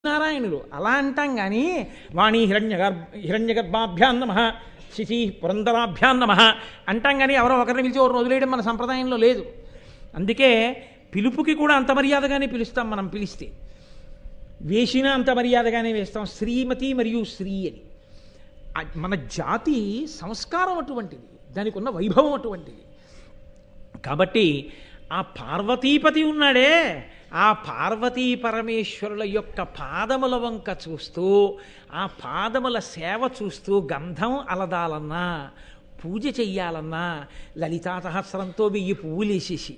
నారాయణుడు అలా అంటాం కానీ వాణి హిరణ్యగర్భాభ్యాం నమః శిశి పురంధరాభ్యాం నమః అంటాం కానీ ఎవరో ఒకరిని పిలిచి ఒకరు వదిలేయడం మన సంప్రదాయంలో లేదు. అందుకే పిలుపుకి కూడా అంత మర్యాదగానే పిలుస్తాం. మనం పిలిస్తే వేసినా అంత మర్యాదగానే వేస్తాం. శ్రీమతి మరియు శ్రీ అని. మన జాతి సంస్కారం అటువంటిది, దానికి ఉన్న వైభవం అటువంటిది. కాబట్టి ఆ పార్వతీపతి ఉన్నాడే, ఆ పార్వతీ పరమేశ్వరుల యొక్క పాదముల వంక చూస్తూ, ఆ పాదముల సేవ చూస్తూ గంధం అలదాలన్నా, పూజ చెయ్యాలన్నా లలితా సహస్రంతో 1000 పువ్వులు వేసేసి,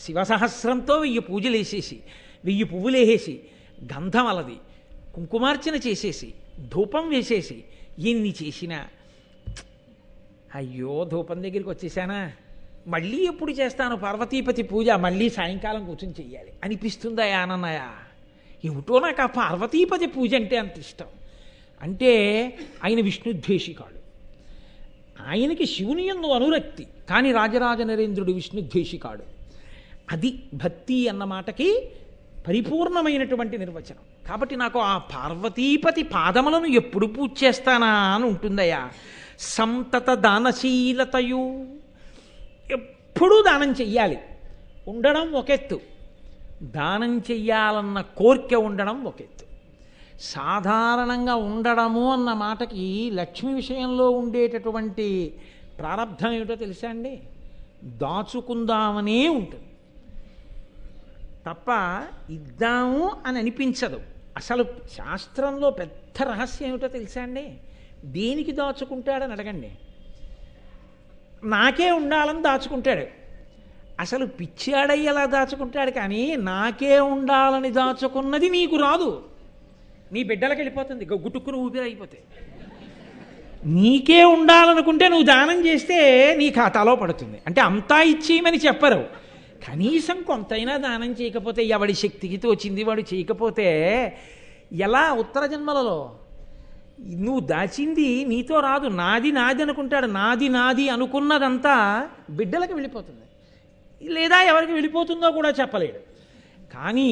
శివసహస్రంతో 1000 పూజలు వేసేసి, 1000 పువ్వులు వేసేసి, గంధం అలది కుంకుమార్చన చేసేసి, ధూపం వేసేసి, ఎన్ని చేసినా అయ్యో ధూపం దగ్గరికి వచ్చేసానా, మళ్ళీ ఎప్పుడు చేస్తాను పార్వతీపతి పూజ, మళ్ళీ సాయంకాలం కూర్చొని చెయ్యాలి అనిపిస్తుందా ఆనన్నయ? ఏమిటో నాకు ఆ పార్వతీపతి పూజ అంటే అంత ఇష్టం. అంటే ఆయన విష్ణుద్వేషికాడు. ఆయనకి శివుని యందు అనురక్తి, కానీ రాజరాజ నరేంద్రుడు విష్ణుద్వేషికాడు. అది భక్తి అన్న మాటకి పరిపూర్ణమైనటువంటి నిర్వచనం. కాబట్టి నాకు ఆ పార్వతీపతి పాదములను ఎప్పుడు పూజ చేస్తానా అని ఉంటుందయ్యా. సంతత దానశీలతయు, ఎప్పుడూ దానం చెయ్యాలి. ఉండడం ఒకెత్తు, దానం చెయ్యాలన్న కోరిక ఉండడం ఒకెత్తు. సాధారణంగా ఉండడము అన్న మాటకి లక్ష్మి విషయంలో ఉండేటటువంటి ప్రారంధం ఏమిటో తెలుసా అండి? దాచుకుందామనే ఉంటుంది తప్ప ఇద్దాము అని అనిపించదు. అసలు శాస్త్రంలో పెద్ద రహస్యం ఏమిటో తెలుసా అండి? దేనికి దాచుకుంటాడని అడగండి. నాకే ఉండాలని దాచుకుంటాడు. అసలు పిచ్చాడయ్యి ఎలా దాచుకుంటాడు, కానీ నాకే ఉండాలని దాచుకున్నది నీకు రాదు, నీ బిడ్డలకు వెళ్ళిపోతుంది, గుటుక్కును ఊపిరి అయిపోతే. నీకే ఉండాలనుకుంటే నువ్వు దానం చేస్తే నీ ఖాతాలో పడుతుంది. అంటే అంతా ఇచ్చేయమని చెప్పరు, కనీసం కొంతైనా దానం చేయకపోతే, ఎవడి శక్తికి తోచింది వాడు చేయకపోతే ఎలా? ఉత్తర జన్మలలో నువ్వు దాచింది నీతో రాదు, నాది నాది అనుకుంటాడు. నాది నాది అనుకున్నదంతా బిడ్డలకు వెళ్ళిపోతుంది, లేదా ఎవరికి వెళ్ళిపోతుందో కూడా చెప్పలేడు. కానీ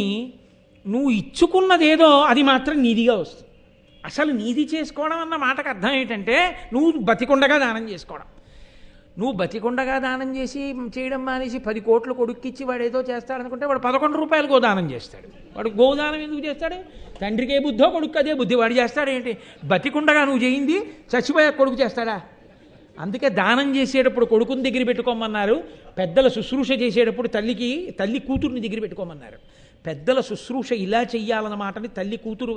నువ్వు ఇచ్చుకున్నదేదో అది మాత్రం నీదిగా వస్తుంది. అసలు నీది చేసుకోవడం అన్న మాటకు అర్థం ఏంటంటే నువ్వు బతికుండగా దానం చేసుకోవడం. నువ్వు బతికుండగా దానం చేయడం మానేసి 10 కోట్లు కొడుక్కిచ్చి వాడు ఏదో చేస్తాడనుకుంటే వాడు 11 రూపాయలు గోదానం చేస్తాడు. వాడు గోదానం ఎందుకు చేస్తాడు? తండ్రికి ఏ బుద్ధో కొడుకు అదే బుద్ధి, వాడు చేస్తాడు ఏంటి? బతికుండగా నువ్వు చేయింది చచ్చిపోయా కొడుకు చేస్తాడా? అందుకే దానం చేసేటప్పుడు కొడుకుని దగ్గర పెట్టుకోమన్నారు, పెద్దల శుశ్రూష చేసేటప్పుడు తల్లి కూతుర్ని దగ్గర పెట్టుకోమన్నారు. పెద్దల శుశ్రూష ఇలా చెయ్యాలన్న మాటని తల్లి కూతురు